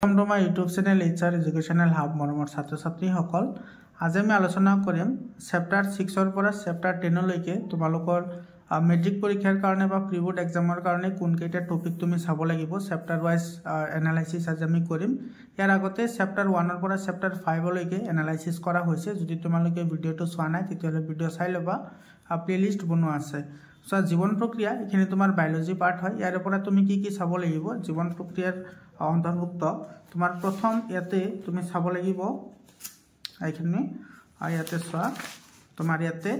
Welcome to my YouTube channel HR Educational Hub মৰমৰ ছাত্ৰ-ছাত্ৰীসকল আজি আমি আলোচনা কৰিম চেপ্টাৰ 6 ৰ পৰা চেপ্টাৰ 10 লৈকে তোমালোকৰ মেট্ৰিক পৰীক্ষাৰ কাৰণে বা প্ৰি বোৰ্ড এক্সামৰ কাৰণে কোন কেইটা টপিক তুমি চাব লাগিব চেপ্টাৰ ওয়াইজ এনালাইসিস আজি আমি কৰিম ইয়াৰ আগতে চেপ্টাৰ 1 ৰ পৰা চেপ্টাৰ 5 লৈকে এনালাইসিস কৰা হৈছে যদি তোমালোকে ভিডিওটো চোৱা নাই তেতিয়াহলে ভিডিও চাই লবা প্লেলিস্ট বনোৱা আছে সো জীৱন প্ৰক্ৰিয়া এখানে তোমাৰ বায়োলজি পাৰ্ট হয় ইয়াৰ পৰা তুমি কি চাব লাগিব জীৱন প্ৰক্ৰিয়াৰ অন্তৰ্ভুক্ত তোমাৰ প্ৰথম ইয়াতে তুমি চাব লাগিব এখানে ইয়াতে চোৱা তোমাৰ ইয়াতে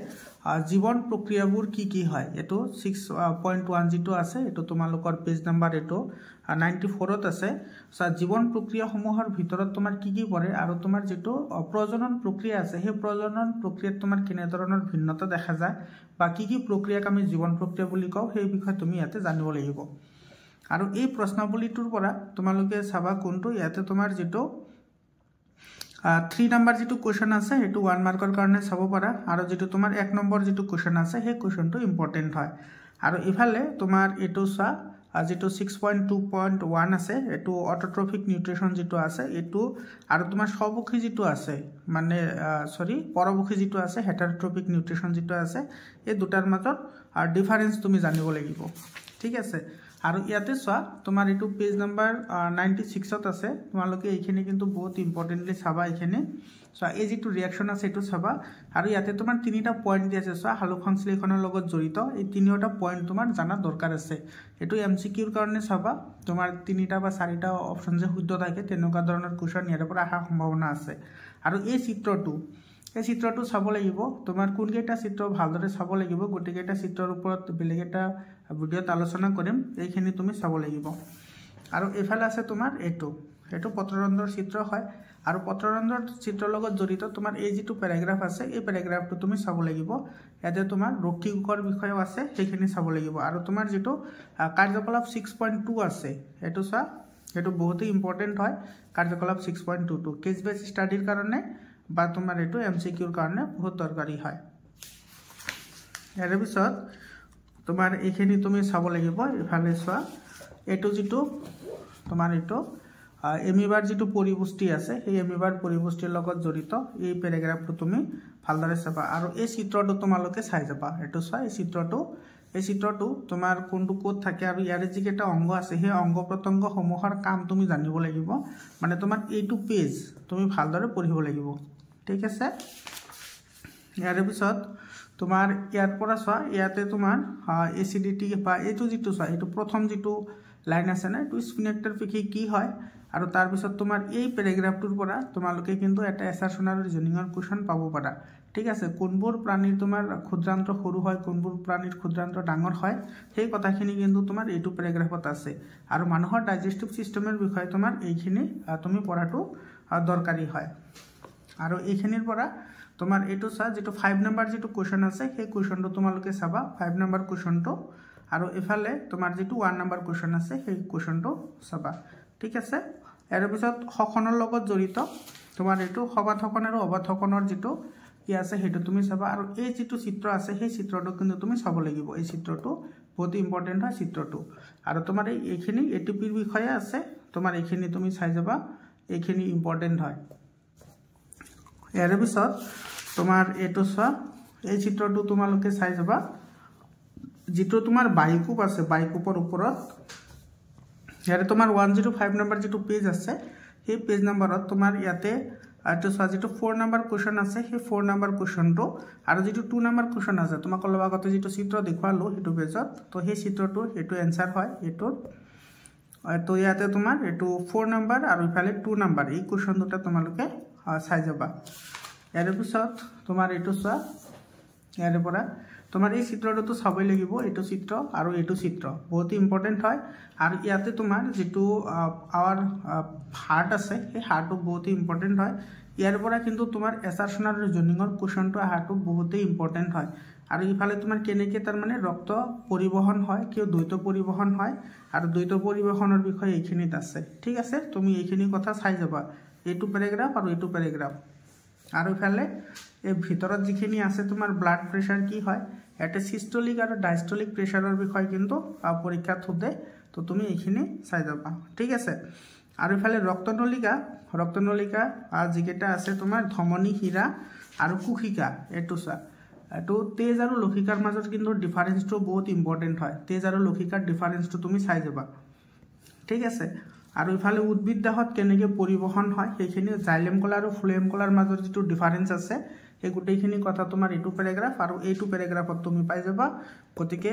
জীবন প্ৰক্ৰিয়াবোৰ কি হয় এটো 6.1 যেটো আছে এটো তোমালোকৰ পেজ নাম্বাৰ এটো 94 ত আছে সো জীবন প্ৰক্ৰিয়া সমূহৰ ভিতৰত তোমাৰ কি পৰে আৰু তোমাৰ যেটো প্ৰজনন প্ৰক্ৰিয়া আছে সেই প্ৰজনন প্ৰক্ৰিয়াত তোমাৰ কিনে ধৰণৰ ভিন্নতা দেখা যায় বা কি প্ৰক্ৰিয়াক আমি জীবন প্ৰক্ৰিয়া বুলি কওঁ সেই বিষয়ে তুমি ইয়াতে জানিব লাগিব আৰু এই প্ৰশ্নাৱলীটোৰ পৰা তোমালোকে চাবা কোনটো ইয়াতে তোমাৰ যেটো 3 নম্বৰ যেটো কোৱেশ্চন আছে হেতু 1 মাৰ্কৰ কাৰণে চাব পাৰা আৰু যেটো তোমাৰ 1 নম্বৰ যেটো কোৱেশ্চন আছে সেই কোৱেশ্চনটো ইম্পৰ্টেন্ট হয় আৰু ইফালে তোমাৰ এটো চা যেটো 6.2.1 আছে এটো অটোট্ৰফিক নিউট্ৰিশন যেটো আছে এটো আৰু তোমাৰ স্বভোক্ষী যেটো আছে মানে পৰভোক্ষী যেটো আছে হেটাৰোট্ৰফিক নিউট্ৰিশন যেটো আছে এই দুটাৰ মাজত ডিফাৰেন্স তুমি জানিব লাগিব ঠিক আছে আৰু ইয়াতে চোৱা তোমাৰ এটো পেজ নাম্বাৰ 96 ত আছে তোমালোকে এইখিনি কিন্তু বহুত ইম্পৰ্টেন্টলি চাবা এইখিনি চোৱা এই যেটো ৰিঅ্যাকশন আছে এটো চাবা আৰু ইয়াতে তোমাৰ তিনিটা পইণ্ট দি আছে চোৱা হালক সংশ্লেষণৰ লগত জড়িত এই তিনিটা পইণ্ট তোমাৰ জানা দৰকাৰ আছে এটো এমসিকিউৰ কাৰণে চাবা তোমাৰ তিনিটা বা চাৰিটা অপচন যে শুদ্ধ থাকে তেনেকুৱা ধৰণৰ কোৱেশ্চন ইয়াৰ পৰা আহাৰ সম্ভাৱনা আছে আৰু এই চিত্ৰটো চাব লাগিব তোমাৰ কোন কেইটা চিত্ৰ ভালদৰে চাব লাগিব গটি কেইটা চিত্ৰৰ ওপৰত বেলেগ এটা ভিডিওত আলোচনা কৰিম এইখিনি তুমি চাব লাগিব আৰু এফালে আছে তোমাৰ এটো পত্ৰৰন্ধ্ৰৰ চিত্ৰ হয় আৰু পত্ৰৰন্ধ্ৰৰ চিত্ৰৰ লগত জড়িত তোমাৰ এই যেটো প্যাৰাগ্ৰাফ আছে এই প্যাৰাগ্ৰাফটো তুমি চাব লাগিব ইয়াতে তোমাৰ ৰক্ষীকোষৰ বিষয় আছে সেইখিনি চাব লাগিব আৰু তোমাৰ যেটো কাৰ্যকলাপ 6.2 আছে এটো চা এটো বহুত ইম্পৰ্টেন্ট হয় কাৰ্যকলাপ 6.22 কেস বেস স্টাডিৰ কাৰণে বা তোমাৰ এটো এমসিকিউৰ কাৰণে বহুত দৰকাৰী হয় ইয়াৰ পিছত তোমাৰ এইখিনি তুমি চাব লাগিব ইফালে চোৱা এটো যেটো তোমাৰ এটো এমিবাৰ যেটো পৰিপুষ্টি আছে সেই এমিবাৰ পৰিপুষ্টিৰ লগত জড়িত এই প্যাৰাগ্ৰাফটো তুমি ভালদৰে চাবা আৰু এই চিত্ৰটো তোমালোকে চাই যাবা এটো চোৱা এই চিত্ৰটো তোমাৰ কোনটো কোড থাকে আৰু ইয়াৰ যিকেটা অংগ আছে সেই অংগ প্ৰত্যংগ সমূহৰ কাম তুমি জানিব লাগিব মানে তোমাৰ এইটো পেজ তুমি ভালদৰে পঢ়িব লাগিব ঠিক আছে ইয়াৰ পিছত তোমাৰ ইয়াৰ পৰা চোৱা ইয়াতে তোমাৰ এসিডিটি বা এটো যেটো চোৱা এটো প্ৰথম যেটো লাইন আছে না এটো স্পিনেক্টাৰ পেশী কি হয় আৰু তাৰ পিছত তোমাৰ এই প্যাৰাগ্ৰাফটোৰ পৰা তোমালোকে কিন্তু এটা এছাৰশন আৰু ৰিজনিংৰ কোৱেশ্চন পাব পাৰা ঠিক আছে কোনবোৰ প্ৰাণীৰ তোমাৰ ক্ষুদ্ৰান্ত সৰু হয় কোনবোৰ প্ৰাণীৰ ক্ষুদ্ৰান্ত ডাঙৰ হয় সেই কথাখিনি কিন্তু তোমাৰ এইটো প্যাৰাগ্ৰাফত আছে আৰু মানুহৰ ডাইজেষ্টিভ সিস্টেমৰ বিষয়ে তোমাৰ এইখিনি তুমি পঢ়াটো দৰকাৰী হয় আৰু এইখিনিৰ পৰা তোমাৰ এটো চা যেটো 5 নম্বৰ যেটো কোৱেশ্চন আছে সেই কোৱেশ্চনটো তোমালোকে চাবা 5 নম্বৰ কোৱেশ্চনটো আৰু এফালে তোমাৰ যেটো 1 নম্বৰ কোৱেশ্চন আছে সেই কোৱেশ্চনটো চাবা ঠিক আছে ইয়াৰ পিছত হখনৰ লগত জড়িত তোমাৰ এটো সবাথকন আৰু অবাথকনৰ যেটো কি আছে হেতু তুমি চাবা আৰু এই যেটো চিত্ৰ আছে সেই চিত্ৰটো কিন্তু তুমি চাব লাগিব এই চিত্ৰটো বহুত ইম্পৰ্টেন্ট হয় চিত্ৰটো আৰু তোমাৰ এইখিনি এটিপিৰ বিষয়ে আছে তোমাৰ এইখিনি তুমি চাই যাবা এইখিনি ইম্পৰ্টেন্ট হয় ইয়াৰ পিছত তোমাৰ এটো চোৱা এই চিত্ৰটো তোমালোকে চাই যাবা যেটো তোমাৰ বাইকুপ আছে বাইকুপৰ ওপৰত ইয়াতে তোমাৰ 105 নম্বৰ যেটো পেজ আছে সেই পেজ নম্বৰত তোমাৰ ইয়াতে এটো চোৱা যেটো 4 নম্বৰ কোৱেশ্চন আছে সেই 4 নম্বৰ কোৱেশ্চনটো আৰু যেটো 2 নম্বৰ কোৱেশ্চন আছে তোমাক লগতে যেটো চিত্ৰ দেখুৱালো হেতু পেজত তো সেই চিত্ৰটো হেতু এনসাৰ হয় এটো তো ইয়াতে তোমাৰ এটো 4 নম্বৰ আৰু ইফালে 2 নম্বৰ এই কোৱেশ্চন দুটা তোমালোকে চাই যাবা ইয়াৰ পিছত তোমাৰ এটো চোৱা ইয়াৰ পৰা তোমাৰ এই চিত্ৰটো চাবই লাগিব এটো চিত্ৰ আৰু এটো চিত্ৰ বহুত ইম্পৰ্টেন্ট হয় আৰু ইয়াতে তোমাৰ যেটো আৱাৰ হাৰ্ট আছে সেই হাৰ্টটো বহুত ইম্পৰ্টেন্ট হয় ইয়াৰ পৰা কিন্তু তোমাৰ এছাৰশন আৰু ৰিজনিংৰ কোৱেশ্চনটো আহাটো বহুত ইম্পৰ্টেন্ট হয় আৰু ইফালে তোমাৰ কেনেকে তাৰ মানে ৰক্ত পৰিবহন হয় কিয় দ্বৈত পৰিবহন হয় আৰু দ্বৈত পৰিবহনৰ বিষয়ে এইখিনিত আছে ঠিক আছে তুমি এইখিনি কথা চাই যাবা এইটো প্যাৰাগ্ৰাফ আৰু এইটো প্যাৰাগ্ৰাফ আৰু ইফালে এই ভিতৰত যিখিনি আছে তোমাৰ ব্লাড প্ৰেছাৰ কি হয় এটা সিস্টোলিক আৰু ডায়াস্টোলিক প্ৰেছাৰৰ বিষয় কিন্তু পৰীক্ষাত সোধে তো তুমি এইখিনি চাই যাবা ঠিক আছে আৰু ইফালে ৰক্তনলিকা যিকেইটা আছে তোমাৰ ধমনী হীৰা আৰু কুশিকা এইটো চোৱা এইটো তেজ আৰু লক্ষিকাৰ মাজত কিন্তু ডিফাৰেন্সটো বহুত ইম্পৰ্টেণ্ট হয় তেজ আৰু লক্ষিকাৰ ডিফাৰেন্সটো তুমি চাই যাবা ঠিক আছে আৰু ইফালে উদ্ভিদ দেহত কেনেকৈ পৰিবহন হয় সেইখিনি জাইলেম কলা আৰু ফ্লোয়েম কলাৰ মাজত যিটো ডিফাৰেন্স আছে এই গোটেইখিনি কথা তোমাৰ এইটো প্যাৰাগ্ৰাফ আৰু এইটো প্যাৰাগ্ৰাফত তুমি পাই যাবা গতিকে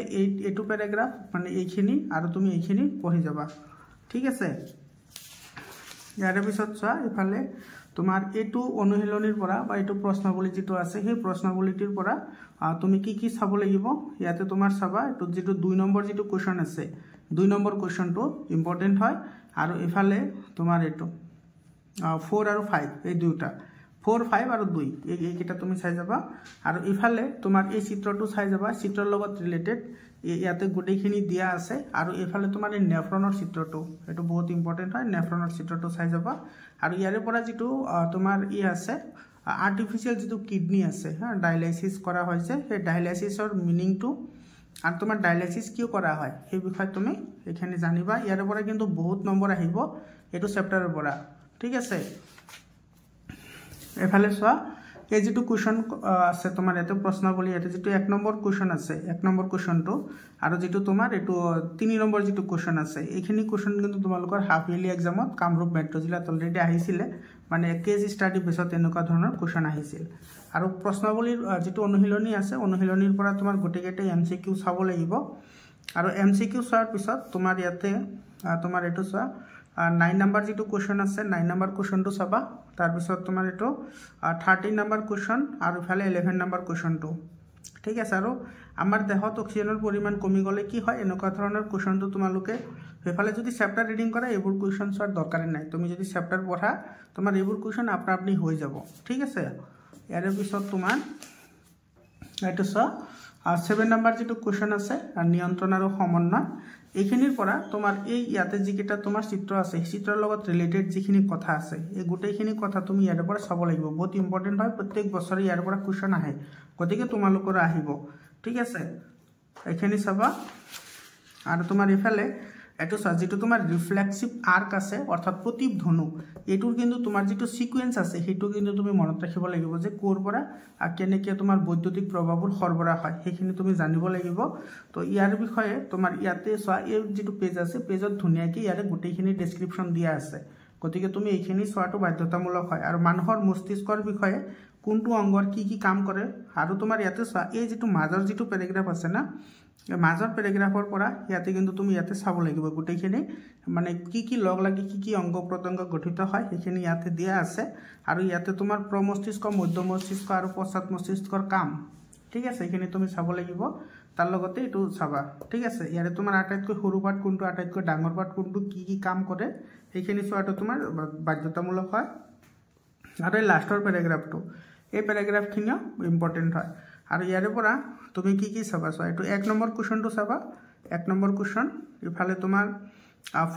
এইটো প্যাৰাগ্ৰাফ মানে এইখিনি আৰু তুমি এইখিনি পঢ়ি যাবা ঠিক আছে ইয়াৰ পিছত চোৱা ইফালে তোমাৰ এইটো অনুশীলনীৰ পৰা বা এইটো প্ৰশ্নাৱলী যেটো আছে সেই প্ৰশ্নাৱলীটিৰ পৰা তুমি কি চাব লাগিব ইয়াতে তোমাৰ চাবা এইটো যেটো 2 নম্বৰ যেটো কোৱেশ্চন আছে 2 নম্বৰ কোৱেশ্চনটো ইম্পৰ্টেন্ট হয় আৰু ইফালে তোমাৰ এইটো 4 আৰু 5 এই দুটা 4 5 আৰু 2 এইকেইটা তুমি চাই যাবা আৰু ইফালে তোমাৰ এই চিত্ৰটো চাই যাবা চিত্ৰৰ লগত ৰিলেটেড ইয়াতে গোটেইখিনি দিয়া আছে আৰু ইফালে তোমাৰ এই নেফ্ৰনৰ চিত্ৰটো এটো বহুত ইম্পৰ্টেন্ট হয় নেফ্ৰনৰ চিত্ৰটো চাই যাবা আৰু ইয়াৰে পৰা যেটো তোমাৰ ই আছে আৰ্টিফিশিয়াল যেটো কিডনি আছে ডায়ালাইসিস কৰা হৈছে সেই ডায়ালাইসিসৰ মিনিংটো আৰু তোমাৰ ডায়ালাইসিস কিয় কৰা হয় সেই বিষয়ে তুমি এখানে জানিবা ইয়াৰে পৰা কিন্তু বহুত নম্বৰ আহিব এটো চেপ্টাৰৰ পৰা ঠিক আছে এফালে চোৱা এই যেটো কোৱেশ্চন আছে তোমাৰ এতে প্ৰশ্নাৱলী এতে যেটো 1 নম্বৰ কোৱেশ্চন আছে 1 নম্বৰ কোৱেশ্চনটো আৰু যেটো তোমাৰ এটো 3 নম্বৰ যেটো কোৱেশ্চন আছে এইখিনি কোৱেশ্চন কিন্তু তোমালোকৰ হাফ ইয়াৰলি এক্সামত কামৰূপ মেট্ৰ জিলাত অলৰেডি আহিছিল মানে কেস ষ্টাডি বেছত এনেকুৱা ধৰণৰ কোৱেশ্চন আহিছিল আৰু প্ৰশ্নাৱলীৰ যেটো অনুশীলনী আছে অনুশীলনীৰ পৰা তোমাৰ গোটেইকেইটা এমসিকিউ চাব লাগিব আৰু এমসিকিউ চোৱাৰ পিছত তোমাৰ ইয়াতে তোমাৰ এটো চোৱা 9 নম্বৰ যেটো কোৱেশ্চন আছে 9 নম্বৰ কোৱেশ্চনটো চাবা তাৰ পিছত তোমাৰ এটো 13 নম্বৰ কোৱেশ্চন আৰু ফালে 11 নম্বৰ কোৱেশ্চনটো ঠিক আছে আৰু আমাৰ দেহত অক্সিজেনৰ পৰিমাণ কমি গলে কি হয় এনেকুৱা ধৰণৰ কোৱেশ্চনটো তোমালোকে এফালে যদি চেপ্টাৰ ৰিডিং কৰা এইবোৰ কোৱেশ্চন চোৱাৰ দৰকাৰ নাই তুমি যদি চেপ্টাৰ পঢ়া তোমাৰ এইবোৰ কোৱেশ্চন আপনি হৈ যাব ঠিক আছে ইয়াৰ পিছত তোমাৰ এটো চোৱা 7 নম্বৰ যেটো কোৱেশ্চন আছে নিয়ন্ত্ৰণ আৰু সমন্বয় এইখিনিৰ পৰা তোমাৰ এই ইয়াতে যিকেইটা তোমাৰ চিত্ৰ আছে চিত্ৰৰ লগত ৰিলেটেড যিখিনি কথা আছে এই গোটেইখিনি কথা তুমি ইয়াৰ পৰা চাব লাগিব বহুত ইম্পৰ্টেন্ট হয় প্ৰত্যেক বছৰে ইয়াৰ পৰা কোৱেশ্চন আহে গতিকে তোমালোকৰ আহিব ঠিক আছে এইখিনি চাবা আৰু তোমাৰ ইফালে এটো চোৱা যেটো তোমাৰ ৰিফ্লেক্সিভ আৰ্ক আছে অৰ্থাৎ প্ৰতিধ্বনু এটোৰ কিন্তু তোমাৰ যেটো সিকোয়েন্স আছে হেতু কিন্তু তুমি মনত ৰাখিব লাগিব যে কোৰ পৰা কেনেকৈ তোমাৰ বৈদ্যুতিক প্ৰভাৱৰ সৰবৰাহ হয় সেইখিনি তুমি জানিব লাগিব তো ইয়াৰ বিষয়ে তোমাৰ ইয়াতে চোৱা এই যেটো পেজ আছে পেজত ধুনিয়াকৈ ইয়াৰে গোটেইখিনি ডেসক্ৰিপচন দিয়া আছে গতিকে তুমি এইখিনি চোৱাটো বাধ্যতামূলক হয় আৰু মানুহৰ মস্তিষ্কৰ বিষয়ে কোনটো অংগৰ কি কাম কৰে আৰু তোমাৰ ইয়াতে চোৱা এই যেটো মাজৰ যেটো প্যাৰাগ্ৰাফ আছে না মাজৰ প্যাৰাগ্ৰাফৰ পৰা ইয়াতে কিন্তু তুমি ইয়াতে চাব লাগিব গোটেইখিনি মানে কি লগ লাগি কি অংগ প্ৰত্যংগ গঠিত হয় সেইখিনি ইয়াতে দিয়া আছে আৰু ইয়াতে তোমাৰ প্ৰমস্তিষ্ক মধ্য মস্তিষ্ক আৰু পশ্চাৎ মস্তিষ্কৰ কাম ঠিক আছে এইখিনি তুমি চাব লাগিব তাৰ লগতে এটো চাবা ঠিক আছে ইয়াৰে তোমাৰ আটাইতকৈ সৰু পাৰ্ট কোনটো আটাইতকৈ ডাঙৰ পাৰ্ট কোনটো কি কাম কৰে সেইখিনি চোৱাটো তোমাৰ বাধ্যতামূলক হয় আৰু লাষ্টৰ প্যাৰাগ্ৰাফটো এই প্যাৰাগ্ৰাফখিনিও ইম্পৰ্টেন্ট হয় আৰু ইয়াৰে পৰা তুমি কি চাবা চোৱা এটো 1 নম্বৰ কোৱেশ্চনটো চাবা 1 নম্বৰ কোৱেশ্চন ইফালে তোমাৰ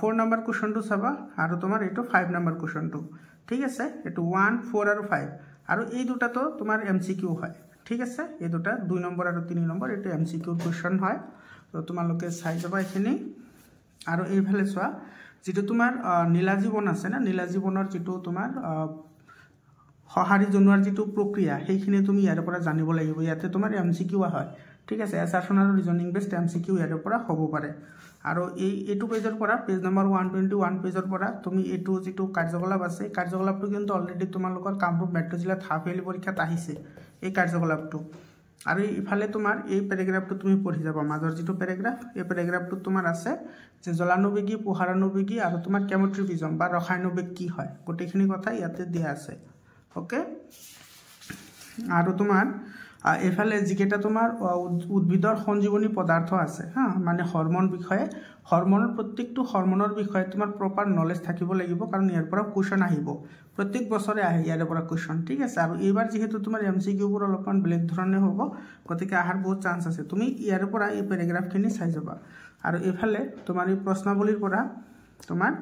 4 নম্বৰ কোৱেশ্চনটো চাবা আৰু তোমাৰ এটো 5 নম্বৰ কোৱেশ্চনটো ঠিক আছে এটো 1 4 আৰু 5 আৰু এই দুটাটো তোমাৰ এমসিকিউ হয় ঠিক আছে এই দুটা 2 নম্বৰ আৰু 3 নম্বৰ এটো এমসিকিউ কোৱেশ্চন হয় তো তোমালোকে চাই যাবা এখিনি আৰু এইফালে চোৱা যেটো তোমাৰ নীলা জীৱন আছে না নীলা জীৱনৰ যেটো তোমাৰ সহাৰি জনোৱাৰ যেটো প্ৰক্ৰিয়া সেইখিনি তুমি ইয়াৰ পৰা জানিব লাগিব ইয়াতে তোমাৰ এমসিকিউ হয় ঠিক আছে এছাৰশন আৰু ৰিজনিং বেসড এমসিকিউ ইয়াৰ পৰা হ'ব পাৰে আৰু এইটো পেজৰ পৰা পেজ নম্বৰ 121 পেজৰ পৰা তুমি এইটো যেটো কাৰ্যকলাপ আছে কাৰ্যকলাপটো কিন্তু অলৰেডি তোমালোকৰ কামৰূপ মেট্ৰ জিলাত হাফ ইয়াৰলি পৰীক্ষাত আহিছে এই কাৰ্যকলাপটো আৰু ইফালে তোমাৰ এই প্যাৰাগ্ৰাফটো তুমি পঢ়ি যাবা মাজৰ যেটো প্যাৰাগ্ৰাফ এই প্যাৰাগ্ৰাফটো তোমাৰ আছে যে জলানুবেগী পোহাৰানুবেগী আৰু তোমাৰ কেমোট্ৰিপিজম বা ৰসায়নবেগ কি হয় গোটেইখিনি কথা ইয়াতে দিয়া আছে ওকে আৰু তোমাৰ এফালে যিকেটা তোমাৰ উদ্ভিদৰ সঞ্জীৱনী পদাৰ্থ আছে মানে হৰমন বিষয়ে হৰমনৰ প্ৰত্যেকটো হৰমনৰ বিষয়ে তোমাৰ প্ৰপাৰ নলেজ থাকিব লাগিব কাৰণ ইয়াৰ পৰা কোৱেশ্চন আহিব প্ৰত্যেক বছৰে আহে ইয়াৰ পৰা কোৱেশ্চন ঠিক আছে আৰু এইবাৰ যেহেতু তোমাৰ এমসিকিউ বোৰ অলপমান বেলেগ ধৰণে হ'ব গতিকে আহাৰ বহুত চান্স আছে তুমি ইয়াৰ পৰা এই প্যাৰাগ্ৰাফখিনি চাই যাবা আৰু এফালে তোমাৰ এই প্ৰশ্নাৱলীৰ পৰা তোমাৰ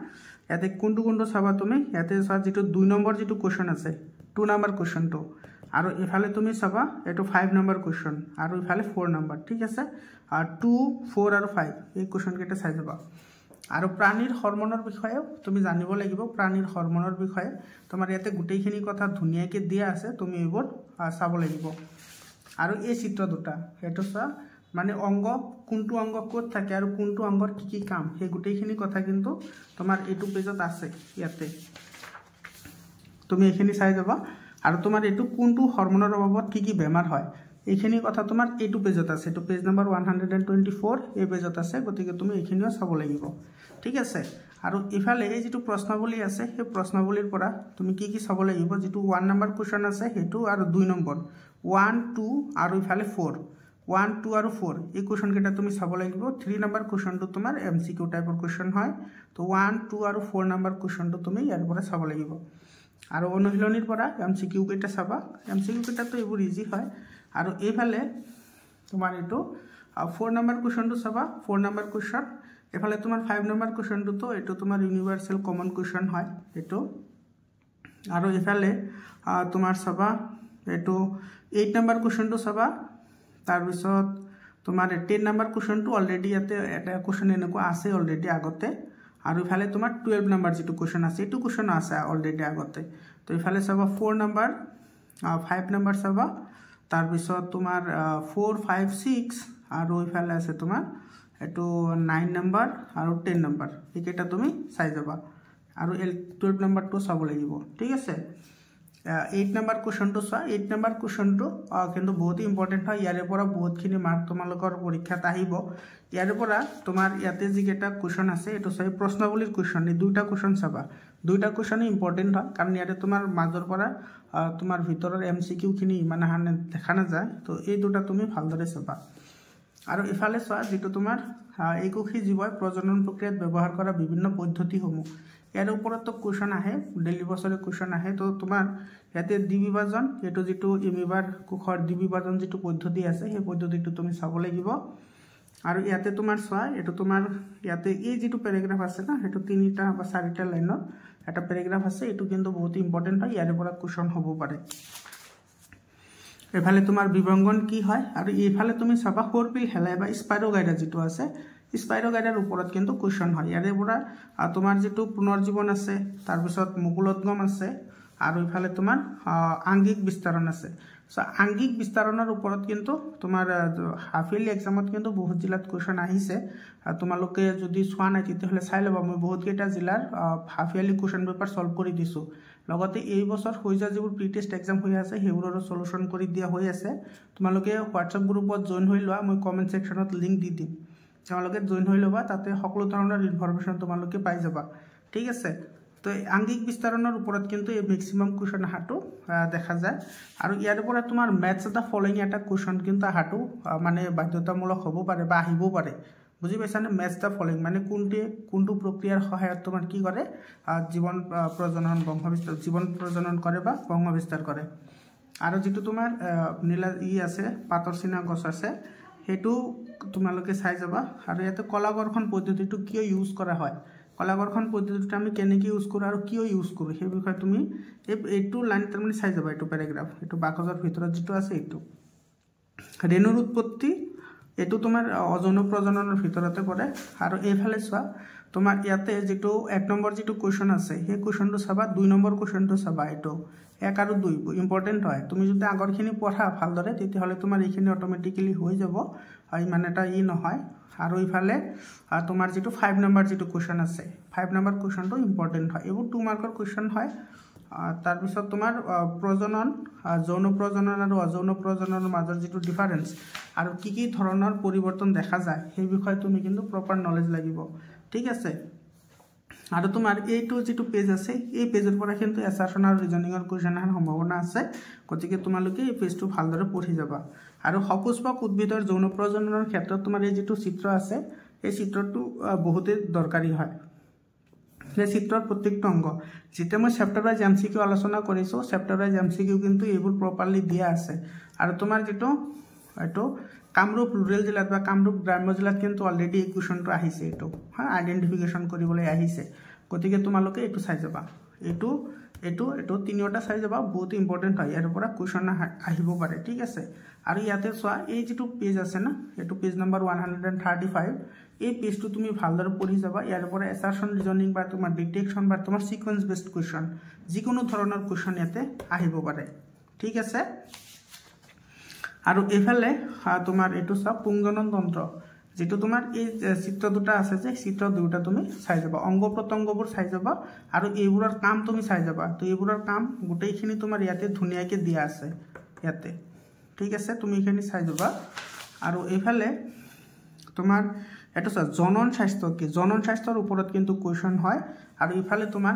ইয়াতে কোনটো চাবা তুমি ইয়াতে চোৱা যেটো 2 নম্বৰ যেটো কোৱেশ্চন আছে 2 নম্বৰ কোৱেশ্চনটো আৰু এফালে তুমি চাবা এটো 5 নম্বৰ কোৱেশ্চন আৰু এফালে 4 নম্বৰ ঠিক আছে 2 4 আৰু 5 এই কোৱেশ্চন কেটা চাই যাবা আৰু প্ৰাণীৰ হৰমনৰ বিষয়ে তুমি জানিব লাগিব প্ৰাণীৰ হৰমনৰ বিষয়ে তোমাৰ ইয়াতে গোটেইখিনি কথা ধুনীয়াকৈ দিয়া আছে তুমি এইবোৰ চাব লাগিব আৰু এই চিত্ৰ দুটা সেইটো চোৱা মানে অংগ কোনটো অংগ ক'ত থাকে আৰু কোনটো অংগৰ কি কাম সেই গোটেইখিনি কথা কিন্তু তোমাৰ এইটো পেজত আছে ইয়াতে তুমি এইখিনি চাই যাবা আৰু তোমাৰ এইটো কোনটো হৰমনৰ অভাৱত কি বেমাৰ হয় এইখিনি কথা তোমাৰ এইটো পেজত আছে এইটো পেজ নম্বৰ 124 এই পেজত আছে গতিকে তুমি এইখিনিও চাব লাগিব ঠিক আছে আৰু ইফালে এই যেটো প্ৰশ্নাৱলী আছে সেই প্ৰশ্নাৱলীৰ পৰা তুমি কি চাব লাগিব যেটো 1 নম্বৰ কোৱেশ্চন আছে হেতু আৰু 2 নম্বৰ 1 2 আৰু ইফালে 4 1 2 আৰু 4 এই কোৱেশ্চন কেটা তুমি চাব লাগিব 3 নম্বৰ কোৱেশ্চনটো তোমাৰ এমসিকিউ টাইপৰ কোৱেশ্চন হয় তো 1 2 আৰু 4 নম্বৰ কোৱেশ্চনটো তুমি ইয়াৰ পৰা চাব লাগিব আৰু অনুশীলনীৰ পৰা এমসিকিউ কেটা চাবা এমসিকিউ কেটা তো এইবোৰ ইজি হয় আৰু এইফালে তোমাৰ এটো 4 নম্বৰ কোৱেশ্চনটো চাবা 4 নম্বৰ কোৱেশ্চন এফালে তোমাৰ 5 নম্বৰ কোৱেশ্চনটো তো এটো তোমাৰ ইউনিভাৰ্সাল কমন কোৱেশ্চন হয় এটো আৰু এফালে তোমাৰ চাবা এটো 8 নম্বৰ কোৱেশ্চনটো চাবা তাৰ পিছত তোমাৰ 10 নম্বৰ কোৱেশ্চনটো অলৰেডি ইয়াতে এটা কোৱেশ্চন এনেকুৱা আছে অলৰেডি আগতে আৰু ইফালে তোমাৰ 12 নম্বৰ যেটো কোৱেশ্চন আছে এটো কোৱেশ্চন আছে অলৰেডি আগতে তো ইফালে চাবা 4 নম্বৰ 5 নম্বৰ চাবা তাৰ পিছত তোমাৰ 4 5 6 আৰু ইফালে আছে তোমাৰ এটো 9 নম্বৰ আৰু 10 নম্বৰ এইকেইটা তুমি চাই যাবা আৰু 12 নম্বৰটো চাব লাগিব ঠিক আছে 8 নম্বৰ কোৱেশ্চনটো চোৱা 8 নম্বৰ কোৱেশ্চনটো কিন্তু বহুত ইম্পৰ্টেন্ট হয় ইয়াৰে পৰা বহুতখিনি মাৰ্ক তোমালোকৰ পৰীক্ষাত আহিব ইয়াৰে পৰা তোমাৰ ইয়াতে যি কেটা কোৱেশ্চন আছে এটো চাই প্ৰশ্নাৱলীৰ কোৱেশ্চন এই দুটা কোৱেশ্চন চাবা দুটা কোৱেশ্চন ইম্পৰ্টেন্ট হয় কাৰণ ইয়াতে তোমাৰ মাজৰ পৰা তোমাৰ ভিতৰৰ এমসিকিউ খিনি ইমান হানে দেখা না যায় তো এই দুটা তুমি ভালদৰে চাবা আৰু ইফালে চোৱা যেটো তোমাৰ একোষী জীৱই প্ৰজনন প্ৰক্ৰিয়াত ব্যৱহাৰ কৰা বিভিন্ন পদ্ধতিসমূহ ইয়াৰ ওপৰত কোৱেশ্চন আহে ডেইলি বছৰে কোৱেশ্চন আহে তো তোমাৰ ইয়াতে দ্বিবিভাজন এটো যেটো এমিবাৰ কোষৰ দ্বিবিভাজন যেটো পদ্ধতি আছে সেই পদ্ধতিটো তুমি চাব লাগিব আৰু ইয়াতে তোমাৰ চোৱা এটো তোমাৰ ইয়াতে এই যেটো প্যাৰাগ্ৰাফ আছে না এটো 3টা বা 4টা লাইনৰ এটা প্যাৰাগ্ৰাফ আছে এটো কিন্তু বহুত ইম্পৰ্টেন্ট হয় ইয়াৰ পৰা কোৱেশ্চন হ'ব পাৰে এফালে তোমাৰ বিভঙ্গন কি হয় আৰু এইফালে তুমি চাবা হৰপিল হেলাই বা স্পাইৰোগাইডা যেটো আছে স্পাইৰোগাইডাৰ ওপৰত কিন্তু কোৱেশ্চন হয় ইয়াৰে পৰা তোমাৰ যেটো পুনৰ্জীৱন আছে তাৰ পিছত মুকুলোদ্গম আছে আৰু ইফালে তোমাৰ আংগিক বিস্তাৰণ আছে সো আংগিক বিস্তাৰণৰ ওপৰত কিন্তু তোমাৰ হাফিলি এক্সামত কিন্তু বহুত জিলাত কোৱেশ্চন আহিছে তোমালোকে যদি সোৱা নাই তেতিয়াহলে চাই লবা মই বহুত কেটা জিলাৰ হাফিলি কোৱেশ্চন পেপাৰ সলভ কৰি দিছো লগতে এই বছৰ হৈ যা যিবোৰ প্ৰি টেষ্ট এক্সাম হৈ আছে হেবোৰৰ সলিউশন কৰি দিয়া হৈ আছে তোমালোকে WhatsApp গ্ৰুপত জয়েন হৈ লোৱা মই কমেন্ট সেকশনত লিংক দি দিম তোমালোকে জয়েন হৈ লবা তাতে সকলো ধৰণৰ ইনফৰমেশন তোমালোকে পাই যাবা ঠিক আছে তো আংগিক বিস্তাৰণৰ ওপৰত কিন্তু এই ম্যাক্সিমাম কোৱেশ্চন হাটো দেখা যায় আৰু ইয়াৰ পৰা তোমাৰ ম্যাথছ দা ফলোইং এটা কোৱেশ্চন কিন্তু হাটো মানে বাধ্যতামূলক হ'ব পাৰে বা আহিব পাৰে বুজি পাইছানে ম্যাথছ দা ফলোইং মানে কোনটো প্ৰক্ৰিয়াৰ সহায়ত তোমাৰ কি কৰে জীৱন প্ৰজনন বংশবিস্তাৰ জীৱন প্ৰজনন কৰে বা বংশবিস্তাৰ কৰে আৰু যেটো তোমাৰ নীলা আছে পাতৰ চিনা গছ আছে হেতু তোমালোকে চাই যাবা আৰু ইয়াতে কলাগৰ্ষণ পদ্ধতিটো কিয় ইউজ কৰা হয় কলাগৰ্ষণ পদ্ধতিটো আমি কেনেকৈ ইউজ কৰো আৰু কিয় ইউজ কৰো সেই বিষয়ে তুমি এইটো লাইন তাৰমানে চাই যাবা এইটো প্যাৰাগ্ৰাফ এইটো বাকজৰ ভিতৰত যেটো আছে এইটো ৰেণুৰ উৎপত্তি এটো তোমাৰ অযৌন প্ৰজননৰ ভিতৰতে পৰে আৰু এইফালে চোৱা তোমাৰ ইয়াতে যেটো 1 নম্বৰ যেটো কোৱেশ্চন আছে সেই কোৱেশ্চনটো চাবা 2 নম্বৰ কোৱেশ্চনটো চাবা এটো 1 আৰু 2 ইম্পৰ্টেন্ট হয় তুমি যদি আগৰখিনি পঢ়া ভালদৰে তেতিয়াহলে তোমাৰ এইখিনি অটোমেটিক্যালি হৈ যাব ইমান এটা নহয় আৰু ইফালে তোমাৰ যেটো 5 নম্বৰ যেটো কোৱেশ্চন আছে 5 নম্বৰ কোৱেশ্চনটো ইম্পৰ্টেন্ট হয় এবোৰ 2 মাৰ্কৰ কোৱেশ্চন হয় তাৰ পিছত তোমাৰ প্ৰজনন যৌন প্ৰজনন আৰু অযৌন প্ৰজননৰ মাজৰ যেটো ডিফাৰেন্স আৰু কি ধৰণৰ পৰিৱৰ্তন দেখা যায় সেই বিষয়ে তুমি কিন্তু প্ৰপাৰ নলেজ লাগিব ঠিক আছে আৰু তোমাৰ এইটো যেটো পেজ আছে এই পেজৰ পৰা কিন্তু এছাৰশন আৰু ৰিজনিংৰ কোৱেশ্চনৰ সম্ভাৱনা আছে গতিকে তোমালোকে এই পেজটো ভালদৰে পঢ়ি যাবা আৰু সপুষ্পক উদ্ভিদৰ যৌন প্ৰজননৰ ক্ষেত্ৰত তোমাৰ এই যেটো চিত্ৰ আছে এই চিত্ৰটো বহুতে দৰকাৰী হয় এই চিত্ৰৰ প্ৰত্যেকটো অংগ যেতে মই চেপ্টাৰ ওয়াইজ এমসিকিউ আলোচনা কৰিছো চেপ্টাৰ ওয়াইজ এমসিকিউ কিন্তু এইবোৰ প্ৰপাৰলি দিয়া আছে আৰু তোমাৰ যেটো এটো কামৰূপ ৰুৰাল জিলাত বা কামৰূপ গ্ৰাম্য জিলাত কিন্তু অলৰেডি এই কোৱেশ্চনটো আহিছে এটো আইডেন্টিফিকেশন কৰিবলৈ আহিছে গতিকে তোমালোকে এটো চাই যাবা এটো এইটো তিনিওটা চাই যাবা বহুত ইম্পৰ্টেণ্ট হয় ইয়াৰ পৰা কুৱেশ্যন আহিব পাৰে ঠিক আছে আৰু ইয়াতে চোৱা এই যেটো পেজ আছে না এইটো পেজ নম্বৰ 135 এই পেজটো তুমি ভালদৰে পঢ়ি যাবা ইয়াৰ পৰা এছাৰশন ৰিজনিং বা তোমাৰ ডিটেকশন বা তোমাৰ সিকোয়েন্স বেসড কুৱেশ্যন যিকোনো ধৰণৰ কুৱেশ্যন ইয়াতে আহিব পাৰে ঠিক আছে আৰু এফালে তোমাৰ এইটো সব পুংজনন তন্ত্ৰ যেটো তোমাৰ এই চিত্ৰ দুটা আছে যে চিত্ৰ দুটা তুমি চাই যাবা অংগ প্ৰত্যংগবোৰ চাই যাবা আৰু এইবোৰৰ কাম তুমি চাই যাবা তো এইবোৰৰ কাম গোটেইখিনি তোমাৰ ইয়াতে ধুনিয়াকে দিয়া আছে ইয়াতে ঠিক আছে তুমি এখানে চাই যাবা আৰু এফালে তোমাৰ এটা জনন স্বাস্থ্য কি জনন স্বাস্থ্যৰ ওপৰত কিন্তু কোৱেশ্চন হয় আৰু ইফালে তোমাৰ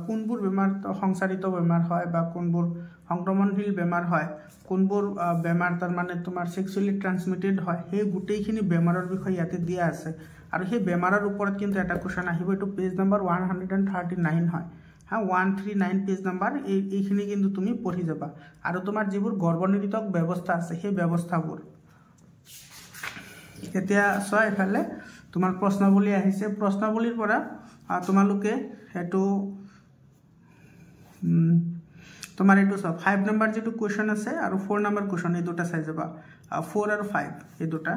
কোনবোৰ বেমাৰ সংসাৰিত বেমাৰ হয় বা কোনবোৰ সংক্ৰমণশীল বেমাৰ হয় কোনবোৰ বেমাৰ তাৰ মানে তোমাৰ সেক্সুৱেলি ট্ৰান্সমিটেড হয় সেই গুটেইখিনি বেমাৰৰ বিষয়ে ইয়াতে দিয়া আছে আৰু সেই বেমাৰৰ ওপৰত কিন্তু এটা কোৱেশ্চন আহিব এটো পেজ নম্বৰ 139 হয় হা 139 পেজ নম্বৰ এইখিনি কিন্তু তুমি পঢ়ি যাবা আৰু তোমাৰ যিবোৰ গৰ্ভনিৰোধক ব্যৱস্থা আছে সেই ব্যৱস্থাবোৰ এতিয়া সয় এফালে তোমাৰ প্ৰশ্নাৱলী আহিছে প্ৰশ্নাৱলীৰ পৰা তোমালোকে এটো তোমাৰ এটো 5 নম্বৰ যেটো কোৱেশ্চন আছে আৰু 4 নম্বৰ কোৱেশ্চন এই দুটা চাই যাবা 4 আৰু 5 এই দুটা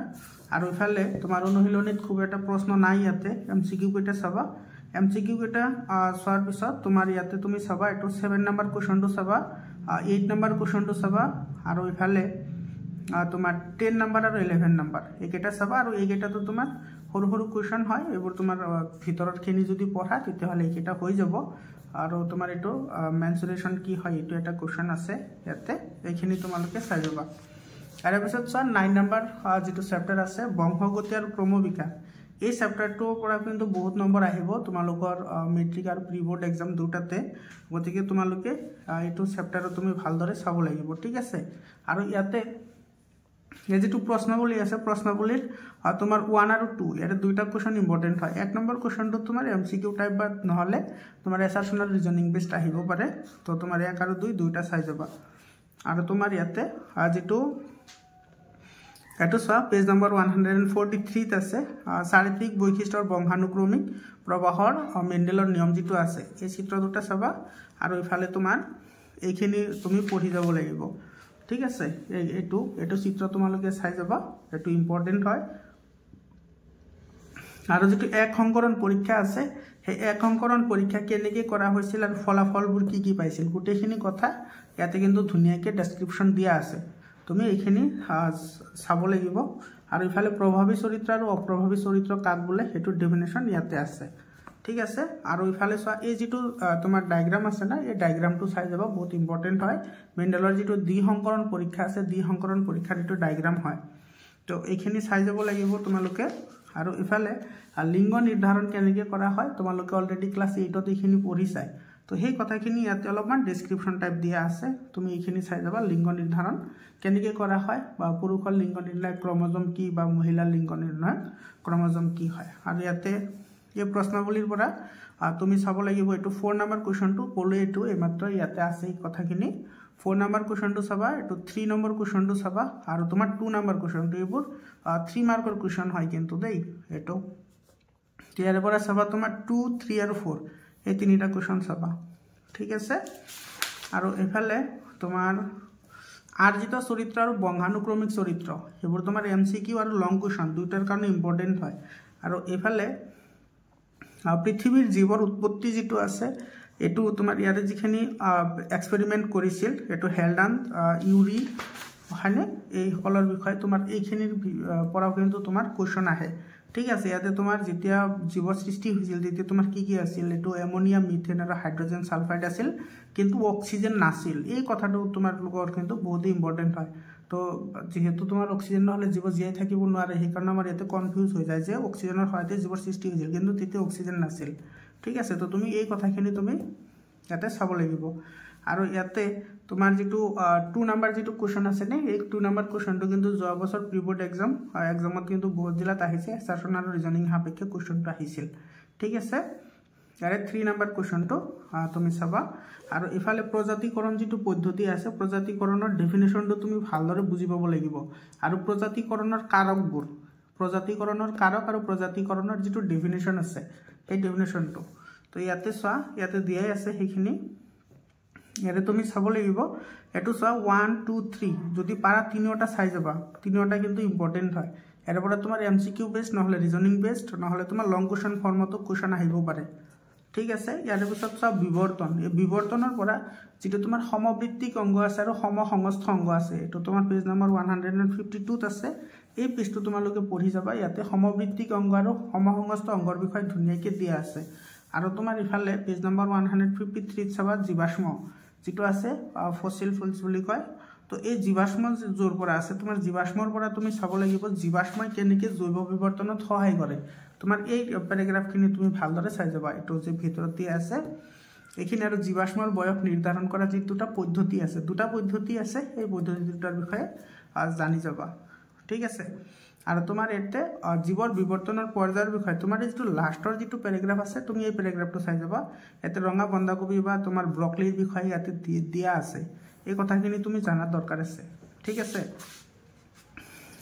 আৰু ইফালে তোমাৰ অনুশীলনীত খুব এটা প্ৰশ্ন নাই ইয়াতে এমসিকিউ কেটা চাবা এমসিকিউ কেটা সোৱাৰ পিছত তোমাৰ ইয়াতে তুমি চাবা এটো 7 নম্বৰ কোৱেশ্চনটো চাবা 8 নম্বৰ কোৱেশ্চনটো চাবা আৰু ইফালে তোমাৰ 10 নম্বৰ আৰু 11 নম্বৰ এইকেটা চাবা আৰু এইকেটাটো তোমাৰ সৰু সৰু কোৱেশ্চন হয় এবোৰ তোমাৰ ভিতৰত খিনি যদি পঢ়া তেতিয়া হলে এইকেটা হৈ যাব আৰু তোমাৰ এটো মেনচুৰেশন কি হয় এটো এটা কোৱেশ্চন আছে ইয়াতে এইখিনি তোমালোকে চাই যাবা আৰু পিছত 9 নম্বৰ যেটো চেপ্টাৰ আছে বংশগতি আৰু ক্ৰমবিকাশ এই চেপ্টাৰটো পৰা কিন্তু বহুত নম্বৰ আহিব তোমালোকৰ মেট্ৰিক আৰু প্ৰি বোৰ্ড এক্সাম দুটাতে গতিকে তোমালোকে এইটো চেপ্টাৰ তুমি ভালদৰে চাব লাগিব ঠিক আছে আৰু ইয়াতে এই যেটো প্ৰশ্নাৱলী আছে প্ৰশ্নাৱলীৰ তোমাৰ 1 আৰু 2 ইয়াতে দুইটা কোৱেশ্চন ইম্পৰ্টেন্ট হয় এক নম্বৰ কোৱেশ্চনটো তোমাৰ এমসিকিউ টাইপ বা নহলে তোমাৰ এছাৰশনাল ৰিজনিং বেসড আহিব পাৰে তো তোমাৰ 1 আৰু 2 দুইটা চাই যাবা আৰু তোমাৰ ইয়াতে যেটো এটো সব পেজ নম্বৰ 143 ত আছে চাৰিত্ৰিক বৈশিষ্ট্যৰ বংশানুক্ৰমিক প্ৰবাহৰ মেন্ডেলৰ নিয়ম যেটো আছে এই চিত্ৰ দুটা চাবা আৰু ইফালে তোমাৰ এইখিনি তুমি পঢ়ি যাব লাগিব ঠিক আছে এটো চিত্ৰ তোমালোকে চাই যাবা এটো ইম্পৰ্টেন্ট হয় আৰু যেটো এক সংকৰণ পৰীক্ষা আছে সেই এক সংকৰণ পৰীক্ষা কেনেকৈ কৰা হৈছিল আৰু ফলাফলবোৰ কি পাইছিল গোটেইখিনি কথা ইয়াতে কিন্তু ধুনিয়াকে ডেসক্ৰিপচন দিয়া আছে তুমি এইখিনি চাব লাগিব আৰু ইফালে প্ৰভাৱী চৰিত্ৰ আৰু অপ্ৰভাৱী চৰিত্ৰ কাক বোলে হেতু ডেফিনেশন ইয়াতে আছে ঠিক আছে আৰু ইফালে চোৱা এই যেটো তোমাৰ ডায়াগ্ৰাম আছে না এই ডায়াগ্ৰামটো চাই যাবা বহুত ইম্পৰ্টেন্ট হয় মেন্ডেলৰ যেটো দ্বি সংকৰণ পৰীক্ষা আছে দ্বি সংকৰণ পৰীক্ষাৰ এটো ডায়াগ্ৰাম হয় তো এইখিনি চাই যাব লাগিব তোমালোকে আৰু ইফালে লিংগ নিৰ্ধাৰণ কেনেকৈ কৰা হয় তোমালোকে অলৰেডি ক্লাস 8 ত এইখিনি পঢ়ি চাই তো সেই কথাখিনি ইয়াতে অলপমান ডেসক্ৰিপচন টাইপ দিয়া আছে তুমি এইখিনি চাই যাবা লিংগ নিৰ্ধাৰণ কেনেকৈ কৰা হয় বা পুৰুষৰ লিংগ নিৰ্ণয় ক্ৰমোজম কি বা মহিলাৰ লিংগ নিৰ্ণয় ক্ৰমোজম কি হয় আৰু ইয়াতে এই প্ৰশ্নাৱলীৰ পৰা তুমি চাব লাগিব এটো 4 নম্বৰ কোৱেশ্চনটো ক'লে এটো এইমাত্ৰ ইয়াতে আছে এই কথাখিনি 4 নম্বৰ কোৱেশ্চনটো চাবা এটো 3 নম্বৰ কোৱেশ্চনটো চাবা আৰু তোমাৰ 2 নম্বৰ কোৱেশ্চনটো এইবোৰ 3 মাৰ্কৰ কোৱেশ্চন হয় কিন্তু দেই এটো ইয়াৰ পৰা চাবা তোমাৰ 2 3 আৰু 4 এই তিনিটা কোৱেশ্চন চাবা ঠিক আছে আৰু এফালে তোমাৰ আৰ্জিত চৰিত্ৰ আৰু বংশানুক্ৰমিক চৰিত্ৰ এবোৰ তোমাৰ এমসিকিউ আৰু লং কোৱেশ্চন দুটাৰ কাৰণে ইম্পৰ্টেন্ট হয় আৰু এফালে পৃথিৱীৰ জীৱৰ উৎপত্তি যেটো আছে এটো তোমাৰ ইয়াতে যিখিনি এক্সপেৰিমেন্ট কৰিছিল এটো হেলডান ইউৰি হয়নে এই সকলৰ বিষয় তোমাৰ এইখিনিৰ পৰাও কিন্তু তোমাৰ কোৱেশ্চন আহে ঠিক আছে ইয়াতে তোমাৰ যেতিয়া জীৱ সৃষ্টি হৈছিল তেতিয়া তোমাৰ কি আছিল এটো এমোনিয়া মিথেন আৰু হাইড্ৰোজেন সালফাইড আছিল কিন্তু অক্সিজেন নাছিল এই কথাটো তোমাৰ লগৰ কিন্তু বহুত ইম্পৰ্টেন্ট হয় তো যেহেতু তোমাৰ অক্সিজেন নহলে জীৱ জিয়াই থাকিব নোৱাৰে সেই কাৰণে আমাৰ ইয়াতে কনফিউজ হৈ যায় যে অক্সিজেনৰ সহায়তে জীৱৰ সৃষ্টি হৈছিল কিন্তু তেতিয়া অক্সিজেন নাছিল ঠিক আছে তো তুমি এই কথাখিনি তুমি ইয়াতে চাব লাগিব আৰু ইয়াতে তোমাৰ যেটো 2 নম্বৰ যেটো কোৱেশ্চন আছে নে এই 2 নম্বৰ কোৱেশ্চনটো কিন্তু যোৱা বছৰ প্ৰি বোৰ্ড এক্সামত কিন্তু বহুত জিলাত আহিছে এছাৰশনাল আৰু ৰিজনিং সাপেক্ষে কোৱেশ্চনটো আহিছিল ঠিক আছে ইয়াৰে 3 নম্বৰ কোৱেশ্চনটো তুমি চাবা আৰু ইফালে প্ৰজাতিকৰণ যেটো পদ্ধতি আছে প্ৰজাতিকৰণৰ ডেফিনেশনটো তুমি ভালদৰে বুজি পাব লাগিব আৰু প্ৰজাতিকৰণৰ কাৰকবোৰ প্ৰজাতিকৰণৰ কাৰক আৰু প্ৰজাতিকৰণৰ যেটো ডেফিনেশন আছে এই ডেফিনেশনটো তো ইয়াতে চোৱা ইয়াতে দিয়াই আছে সেইখিনি ইয়াতে তুমি চাব লাগিব এটো চোৱা 1 2 3 যদি পাৰা তিনিটা চাই যাবা তিনিটা কিন্তু ইম্পৰ্টেন্ট হয় এৰ পৰা তোমাৰ এমসিকিউ বেস নহলে ৰিজনিং বেসড নহলে তোমাৰ লং কোৱেশ্চন ফৰ্মতো কোৱেশ্চন আহিব পাৰে ঠিক আছে ইয়াৰ পিছত সব বিবৰ্তন এই বিবৰ্তনৰ পৰা যেটো তোমাৰ সমবৃত্তিক অংগ আছে আৰু সমসংস্থ অংগ আছে এটো তোমাৰ পেজ নম্বৰ 152 ত আছে এই পেজটো তোমালোকে পঢ়ি যাবা ইয়াতে সমবৃত্তিক অংগ আৰু সমসংস্থ অংগৰ বিষয়ে ধুনিয়াকৈ দিয়া আছে আৰু তোমাৰ ইফালে পেজ নম্বৰ 153 ত চাবা জীৱাশ্ম যেটো আছে ফসিল ফুলস বুলি কয় তো এই জীৱাশ্ম জোৰ পৰা আছে তোমাৰ জীৱাশ্মৰ পৰা তুমি চাব লাগিব জীৱাশ্মই কেনেকৈ জৈৱ বিবৰ্তনত সহায় কৰে তোমাৰ এই প্যাৰাগ্ৰাফখিনি তুমি ভালদৰে চাই যাবা এটো যে ভিতৰত দিয়া আছে এখিনি আৰু জীৱাশ্মৰ বয়স নিৰ্ধাৰণ কৰা যে দুটা পদ্ধতি আছে এই পদ্ধতি দুটাৰ বিষয়ে জানি যাবা ঠিক আছে আৰু তোমাৰ এতে জীৱৰ বিবৰ্তনৰ পৰ্যায়ৰ বিষয়ে তোমাৰ যেটো লাষ্টৰ যেটো প্যাৰাগ্ৰাফ আছে তুমি এই প্যাৰাগ্ৰাফটো চাই যাবা এতে ৰঙা বন্ধাকবি বা তোমাৰ ব্ৰকলিৰ বিষয়ে ইয়াতে দিয়া আছে এই কথাখিনি তুমি জানাৰ দৰকাৰ আছে ঠিক আছে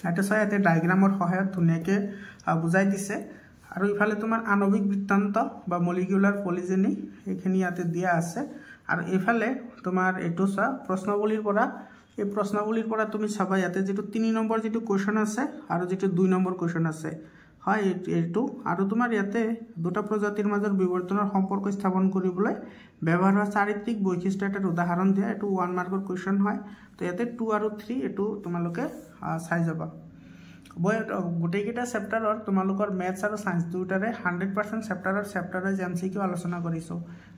এটা চাই এতে ডায়াগ্ৰামৰ সহায়ত ধুনিয়াকৈ বুজাই দিছে আৰু ইফালে তোমাৰ আণবিক বৃত্তান্ত বা মলিকিউলাৰ পলিজেনি এইখিনি ইয়াতে দিয়া আছে আৰু ইফালে তোমাৰ এটো চা প্ৰশ্নাৱলীৰ পৰা এই প্ৰশ্নাৱলীৰ পৰা তুমি চাবা ইয়াতে যেটো 3 নম্বৰ যেটো কোৱেশ্চন আছে আৰু যেটো 2 নম্বৰ কোৱেশ্চন আছে হয় এটো আৰু তোমাৰ ইয়াতে দুটা প্ৰজাতিৰ মাজৰ বিবৰ্তনৰ সম্পৰ্ক স্থাপন কৰিবলৈ ব্যৱহাৰ হোৱা চাৰিত্ৰিক বৈশিষ্ট্য এটাৰ উদাহৰণ দিয়া এটো 1 মাৰ্কৰ কোৱেশ্চন হয় তো ইয়াতে 2 আৰু 3 এটো তোমালোকে চাই যাবা গোটেইকেইটা চেপ্টাৰৰ তোমালোকৰ ম্যাথছ আৰু সায়েন্স দুটাৰে 100% চেপ্টাৰৰ এমসিকিউ আলোচনা কৰিছো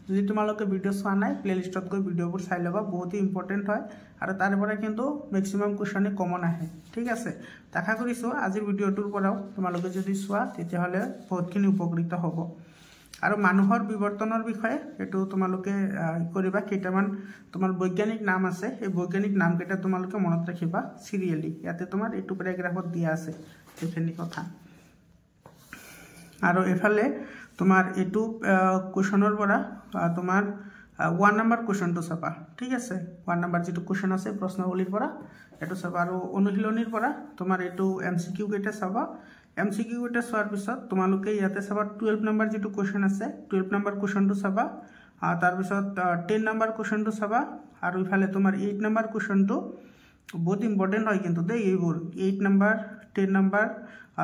যদি তোমালোকে ভিডিও চোৱা নাই প্লেলিষ্টত গৈ ভিডিওবোৰ চাই লবা বহুত ইম্পৰ্টেন্ট হয় আৰু তাৰ পৰা কিন্তু ম্যাক্সিমাম কোৱেশ্চনে কমন আহে ঠিক আছে আশা কৰিছো আজিৰ ভিডিওটোৰ পৰাও তোমালোকে যদি চোৱা তেতিয়াহলে বহুতখিনি উপকৃত হ'ব আৰু মানুহৰ বিবৰ্তনৰ বিষয়ে এটো তোমালোকে কৰিবা কেইটামান তোমাৰ বৈজ্ঞানিক নাম আছে এই বৈজ্ঞানিক নাম কেইটা তোমালোকে মনত ৰাখিবা সিৰিয়ালি ইয়াতে তোমাৰ এটো প্যাৰাগ্ৰাফত দিয়া আছে এইখিনি কথা আৰু এফালে তোমাৰ এটো কোৱেশ্চনৰ পৰা তোমাৰ 1 নম্বৰ কোৱেশ্চনটো চাবা ঠিক আছে 1 নম্বৰ যেটো কোৱেশ্চন আছে প্ৰশ্নাৱলীৰ পৰা এটো চাবা আৰু অনুশীলনীৰ পৰা তোমাৰ এটো এমসিকিউ কেইটা চাবা এমসিকিউ কেইটা চোৱাৰ পিছত তোমালোকে ইয়াতে চাবা 12 নম্বৰ যেটো কোৱেশ্চন আছে 12 নম্বৰ কোৱেশ্চনটো চাবা তাৰ পিছত 10 নম্বৰ কোৱেশ্চনটো চাবা আৰু ইফালে তোমাৰ 8 নম্বৰ কোৱেশ্চনটো বহুত ইম্পৰ্টেন্ট হয় কিন্তু দেই এইবোৰ 8 নম্বৰ 10 নম্বৰ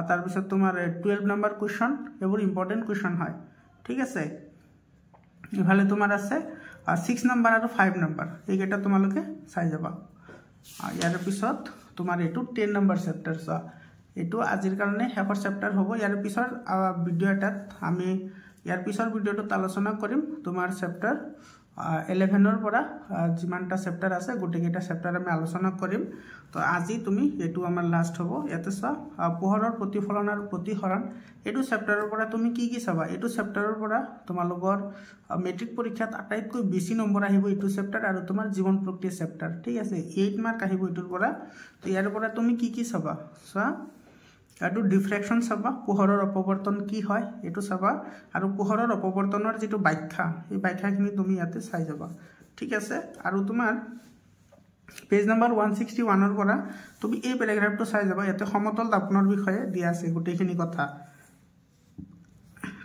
তাৰ পিছত তোমাৰ 12 নম্বৰ কোৱেশ্চন এইবোৰ ইম্পৰ্টেন্ট কোৱেশ্চন হয় ঠিক আছে ইফালে তোমাৰ আছে 6 নম্বৰ আৰু 5 নম্বৰ এইকেইটা তোমালোকে চাই যাবা ইয়াৰ পিছত তোমাৰ এটো 10 নম্বৰ চেপ্টাৰ চা এটো আজিৰ কাৰণে হেফৰ চেপ্টাৰ হ'ব ইয়াৰ পিছৰ ভিডিও এটাত আমি ইয়াৰ পিছৰ ভিডিওটো আলোচনা কৰিম তোমাৰ চেপ্টাৰ 11 ৰ পৰা যিমানটা চেপ্টাৰ আছে গোটেইকেইটা চেপ্টাৰ আমি আলোচনা কৰিম তো আজি তুমি এটো আমাৰ লাষ্ট হ'ব ইয়াতে চা পোহৰৰ প্ৰতিফলন আৰু প্ৰতিহৰণ এটো চেপ্টাৰৰ পৰা তুমি কি চাবা এটো চেপ্টাৰৰ পৰা তোমালোকৰ মেট্ৰিক পৰীক্ষাত আটাইতকৈ বেছি নম্বৰ আহিব এটো চেপ্টাৰ আৰু তোমাৰ জীৱন প্ৰক্ৰিয়া চেপ্টাৰ ঠিক আছে 8 মাৰ্ক আহিব এটোৰ পৰা তো ইয়াৰ পৰা তুমি কি চাবা চা এটো ডিফ্ৰেকশন চাবা পোহৰৰ অপৱৰ্তন কি হয় এটো চাবা আৰু পোহৰৰ অপৱৰ্তনৰ যেটো ব্যাখ্যা এই ব্যাখ্যাখিনি তুমি ইয়াতে চাই যাবা ঠিক আছে আৰু তোমাৰ পেজ নম্বৰ 161 ৰ পৰা তুমি এই প্যাৰাগ্ৰাফটো চাই যাবা ইয়াতে সমতল দাপনৰ বিষয়ে দিয়া আছে গোটেইখিনি কথা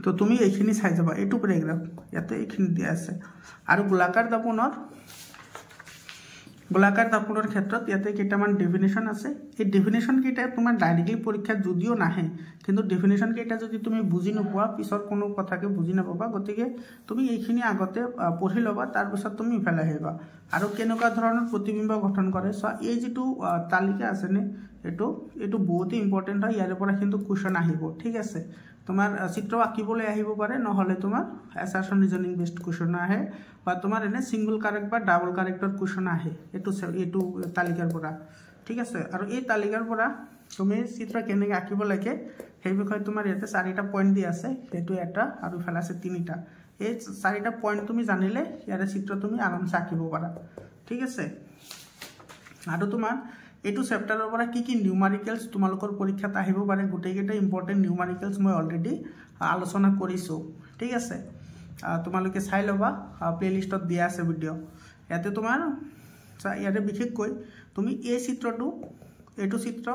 তো তুমি এইখিনি চাই যাবা এটো প্যাৰাগ্ৰাফ ইয়াতে এইখিনি দিয়া আছে আৰু গোলাকাৰ দাপনৰ ক্ষেত্ৰত ইয়াতে কেইটামান ডেফিনিশন আছে এই ডেফিনিশন কেইটা তোমাৰ ডাইৰেক্টলি পৰীক্ষাত যদিও নাহে কিন্তু ডেফিনিশন কেইটা যদি তুমি বুজি নোপোৱা পিছৰ কোনো কথাকে বুজি নাপাবা গতিকে তুমি এইখিনি আগতে পঢ়ি লবা তাৰ পিছত তুমি ইফালে আহিবা আৰু কেনেকুৱা ধৰণৰ প্ৰতিবিম্ব গঠন কৰে সো এই যেটো তালিকা আছে নে এটো বহুত ইম্পৰ্টেন্ট হয় ইয়াৰ পৰা কিন্তু কোৱেশ্চন আহিব ঠিক আছে তোমাৰ চিত্ৰ আঁকিবলৈ আহিব পাৰে নহলে তোমাৰ এছাৰশন ৰিজনিং বেসড কোৱেশ্চন আহে বা তোমাৰ এনে সিঙ্গল কাৰেক্ট বা ডাবল কাৰেক্টৰ কোৱেশ্চন আহে এটো তালিকাৰ পৰা ঠিক আছে আৰু এই তালিকাৰ পৰা তুমি চিত্ৰ কেনেকৈ আঁকিব লাগে সেই বিষয়ে তোমাৰ ইয়াতে 4টা পইণ্ট দি আছে হেতু এটা আৰু ইফালে আছে 3টা এই 4টা পইণ্ট তুমি জানিলে ইয়াৰে চিত্ৰ তুমি আৰামছে আঁকিব পাৰা ঠিক আছে আৰু তোমাৰ এটো চেপ্টাৰৰ পৰা কি নিউমাৰিকেলস তোমালোকৰ পৰীক্ষাত আহিব পাৰে গোটেইকেইটা ইম্পৰ্টেন্ট নিউমাৰিকেলস মই অলৰেডি আলোচনা কৰিছো ঠিক আছে তোমালোকে চাই লবা প্লেলিষ্টত দিয়া আছে ভিডিও ইয়াতে তোমাৰ ইয়াতে বিশেষকৈ তুমি এই চিত্ৰটো এটো চিত্ৰ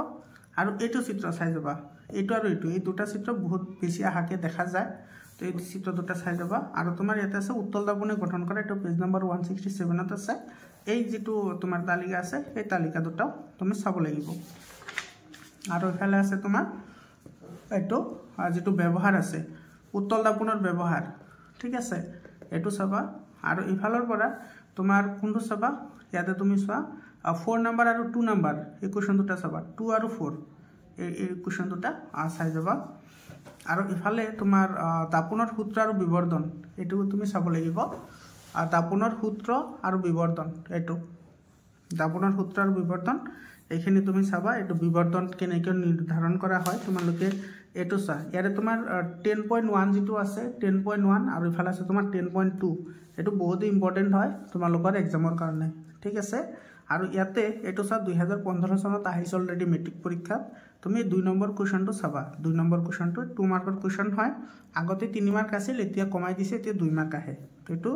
আৰু এটো চিত্ৰ চাই যাবা এটো আৰু এটো এই দুটা চিত্ৰ বহুত বেছি আহাকে দেখা যায় তো তো এই চিত্ৰ দুটা চাই যাবা আৰু তোমাৰ ইয়াতে আছে উত্তল দাপোনে গঠন কৰা এটো পেজ নম্বৰ 167 ত আছে এই যেটো তোমাৰ তালিকা আছে এই তালিকা দুটা তুমি চাব লাগিব আৰু এফালে আছে তোমাৰ এটো যেটো ব্যৱহাৰ আছে উত্তল দাপোনৰ ব্যৱহাৰ ঠিক আছে এটো চাবা আৰু ইফালৰ পৰা তোমাৰ কোনটো চাবা ইয়াতে তুমি চোৱা 4 নম্বৰ আৰু 2 নম্বৰ এই কোৱেশ্চন দুটা চাবা 2 আৰু 4 এই কোৱেশ্চন দুটা চাই যাবা আৰু ইফালে তোমাৰ দাপোনৰ সূত্ৰ আৰু বিবৰ্ধন এটো তুমি চাব লাগিব দাপোনৰ সূত্ৰ আৰু বিবৰ্ধন এটো দাপোনৰ সূত্ৰ আৰু বিবৰ্ধন এইখিনি তুমি চাবা এটো বিবৰ্ধন কেনেকৈ নিৰ্ধাৰণ কৰা হয় তোমালোকে এটো চা ইয়াৰে তোমাৰ 10.1 যেটো আছে 10.1 আৰু ইফালে আছে তোমাৰ 10.2 এটো বহুত ইম্পৰ্টেন্ট হয় তোমালোকৰ এক্সামৰ কাৰণে ঠিক আছে আৰু ইয়াতে এটো চা 2015 চনত আহিছে অলৰেডি মেট্ৰিক পৰীক্ষাত তুমি 2 নম্বৰ কোৱেশ্চনটো চাবা 2 নম্বৰ কোৱেশ্চনটো 2 মাৰ্কৰ কোৱেশ্চন হয় আগতে 3 মাৰ্ক আছিল এতিয়া কমাই দিছে এতিয়া 2 মাৰ্ক আহে তো এটো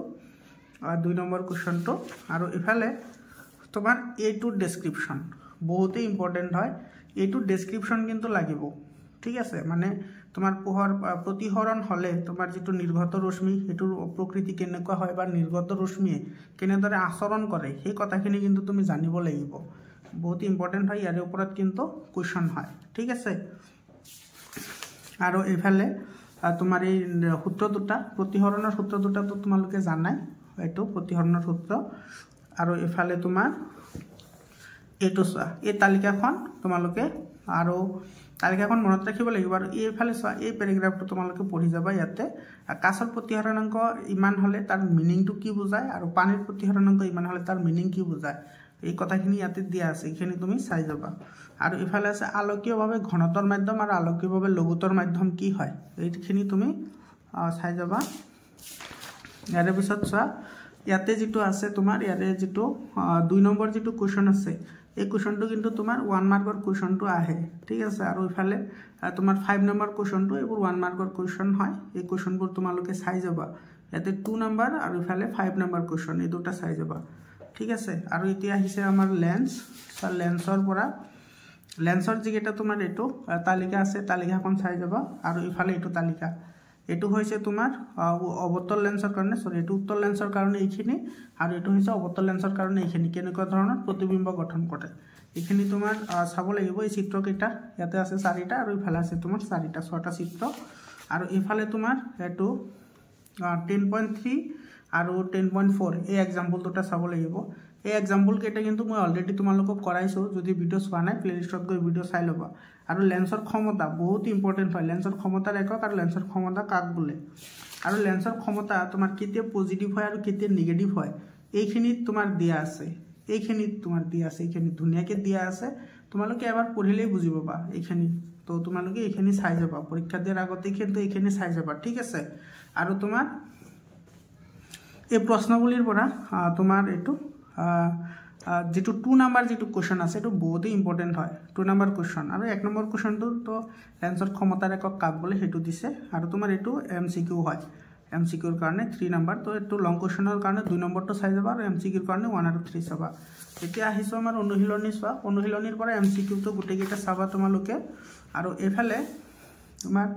2 নম্বৰ কোৱেশ্চনটো আৰু ইফালে তোমাৰ এটো ডেসক্ৰিপচন বহুত ইম্পৰ্টেন্ট হয় এটো ডেসক্ৰিপচন কিন্তু লাগিব ঠিক আছে মানে তোমাৰ পোহৰ প্ৰতিহৰণ হলে তোমাৰ যেটো নিৰ্গত ৰশ্মি এটোৰ প্ৰকৃতি কেনেকুৱা হয় বা নিৰ্গত ৰশ্মিয়ে কেনেদৰে আচৰণ কৰে সেই কথাখিনি কিন্তু তুমি জানিব লাগিব বহুত ইম্পৰ্টেন্ট হয় ইয়াৰ ওপৰত কিন্তু কোৱেশ্চন হয় ঠিক আছে আৰু এফালে তোমাৰ এই সূত্ৰ দুটা প্ৰতিহৰণৰ সূত্ৰ দুটা তো তোমালোকে জানাই এটো প্ৰতিহৰণৰ সূত্ৰ আৰু এফালে তোমাৰ এটো চোৱা এই তালিকাখন তোমালোকে আৰু তালিকাখন মনত ৰাখিব লাগিব আৰু এইফালে চোৱা এই প্যাৰাগ্ৰাফটো তোমালোকে পঢ়ি যাবা ইয়াতে কাছৰ প্ৰতিহৰণাংক ইমান হলে তাৰ মিনিংটো কি বুজায় আৰু পানীৰ প্ৰতিহৰণাংক ইমান হলে তাৰ মিনিং কি বুজায় এই কথাখিনি ইয়াতে দিয়া আছে এইখিনি তুমি চাই যাবা আৰু ইফালে আছে আলোকীয়ভাৱে ঘনতৰ মাধ্যম আৰু আলোকীয়ভাৱে লঘুতৰ মাধ্যম কি হয় এইখিনি তুমি চাই যাবা ইয়াৰ পিছত চোৱা ইয়াতে যেটো আছে তোমাৰ ইয়াৰে যেটো 2 নম্বৰ যেটো কোৱেশ্চন আছে এই কোৱেশ্চনটো কিন্তু তোমাৰ 1 মাৰ্কৰ কোৱেশ্চনটো আহে ঠিক আছে আৰু ইফালে তোমাৰ 5 নম্বৰ কোৱেশ্চনটো এবোৰ 1 মাৰ্কৰ কোৱেশ্চন হয় এই কোৱেশ্চনবোৰ তোমালোকে চাই যাবা ইয়াতে 2 নম্বৰ আৰু ইফালে 5 নম্বৰ কোৱেশ্চন এই দুটা চাই যাবা ঠিক আছে আৰু এতিয়া আহিছে আমাৰ লেন্স লেন্সৰ পৰা লেন্সৰ যেটা তোমাৰ এটো তালিকা আছে তালিকাখন চাই যাবা আৰু ইফালে এটো তালিকা এটো হৈছে তোমাৰ অবতল লেন্সৰ কাৰণে সৰি এটো উত্তল লেন্সৰ কাৰণে এইখিনি আৰু এটো হৈছে অবতল লেন্সৰ কাৰণে এইখিনি কেনেকুৱা ধৰণৰ প্ৰতিবিম্ব গঠন কৰে এইখিনি তোমাৰ চাব লাগিব এই চিত্ৰ কেইটা ইয়াতে আছে 4টা আৰু ইফালে আছে তোমাৰ 4টা 6টা চিত্ৰ আৰু ইফালে তোমাৰ এটো 10.3 আৰু 10.4 এই एग्जांपल দুটা চাব লাগিব এই एग्जांपल কেটা কিন্তু মই অলৰেডি তোমালোকক কৰাইছো যদি ভিডিও চোৱা নাই প্লেলিষ্টত গৈ ভিডিও চাই লবা আৰু লেন্সৰ ক্ষমতা বহুত ইম্পৰ্টেন্ট হয় লেন্সৰ ক্ষমতাৰ একক আৰু লেন্সৰ ক্ষমতা কাক বোলে আৰু লেন্সৰ ক্ষমতা তোমাৰ কেতিয়া পজিটিভ হয় আৰু কেতিয়া নেগেটিভ হয় এইখিনি তোমাৰ দিয়া আছে এইখিনি তোমাৰ দিয়া আছে এইখিনি ধুনিয়াকে দিয়া আছে তোমালোকে এবাৰ পঢ়িলেই বুজি পাবা এইখিনি তো তোমালোকে এইখিনি চাই যাবা পৰীক্ষা দিয়াৰ আগতে কিন্তু এইখিনি চাই যাবা ঠিক আছে আৰু তোমাৰ এই প্ৰশ্নগুলিৰ পৰা তোমাৰ এটো যেটো 2 নম্বৰ যেটো কোৱেশ্চন আছে এটো বহুত ইম্পৰ্টেন্ট হয় 2 নম্বৰ কোৱেশ্চন আৰু 1 নম্বৰ কোৱেশ্চনটো তো লেন্সৰ ক্ষমতাৰ একক কাক বলে হেতু দিছে আৰু তোমাৰ এটো এমসিকিউ হয় এমসিকিউৰ কাৰণে 3 নম্বৰ তো এটো লং কোৱেশ্চনৰ কাৰণে 2 নম্বৰটো চাই যাবা আৰু এমসিকিউৰ কাৰণে 1 আৰু 3 চাবা এতিয়া আহিছো আমাৰ অনুশীলনী চোৱা অনুশীলনীৰ পৰা এমসিকিউটো গুটেকেটা চাবা তোমালোকে আৰু এফালে তোমাৰ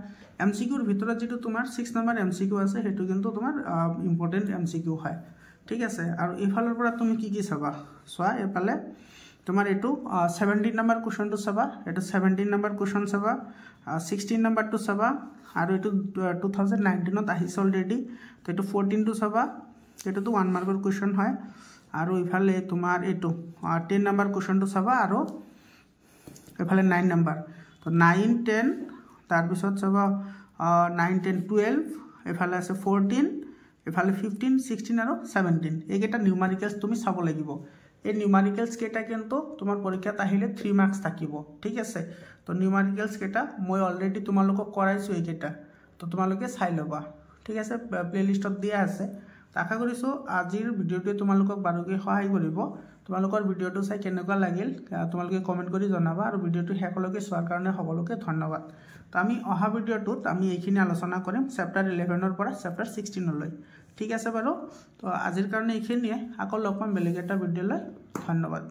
এমসিকিউৰ ভিতৰত যেটো তোমাৰ 6 নম্বৰ এমসিকিউ আছে হেতু কিন্তু তোমাৰ ইম্পৰ্টেন্ট এমসিকিউ হয় ঠিক আছে আৰু ইফালৰ পৰা তুমি কি চাবা সোয়া এফালে তোমাৰ এটো 17 নম্বৰ কোৱেশ্চনটো চাবা এটো 17 নম্বৰ কোৱেশ্চন চাবা 16 নম্বৰটো চাবা আৰু এটো 2019 ত আহিছে অলৰেডি তো এটো 14 টো চাবা এটো তো 1 মাৰ্কৰ কোৱেশ্চন হয় আৰু ইফালে তোমাৰ এটো 10 নম্বৰ কোৱেশ্চনটো চাবা আৰু এফালে 9 নম্বৰ তো 9 10 তাৰ পিছত চাবা 9 10 12 এফালে আছে 14 এফালে 15 16 আৰু 17 এইকেটা নিউমাৰিকেলস তুমি চাব লাগিব এই নিউমাৰিকেলস কেটা কিন্তু তোমাৰ পৰীক্ষাত আহিলে 3 মাৰ্কস থাকিব ঠিক আছে তো নিউমাৰিকেলস কেটা মই অলৰেডি তোমালোকক কৰাইছো এইকেটা তো তোমালোকে চাই লবা ঠিক আছে প্লেলিষ্টত দিয়া আছে আশা কৰিছো আজিৰ ভিডিওটো তোমালোকক বাৰুকৈ সহায় কৰিব তোমালোকৰ ভিডিওটো চাই কেনেকুৱা লাগিল তোমালোকে কমেন্ট কৰি জনাবা আৰু ভিডিওটো হেকলৈকে চোৱাৰ কাৰণে সকলোকে ধন্যবাদ তো আমি অহা ভিডিওটোত আমি এইখিনি আলোচনা কৰিম চেপ্টাৰ 11 ৰ পৰা চেপ্টাৰ 16 লৈ ঠিক আছে বাৰু তো আজিৰ কাৰণে এইখিনিয়ে আকৌ লগ পাম বেলেগ এটা ভিডিওলৈ ধন্যবাদ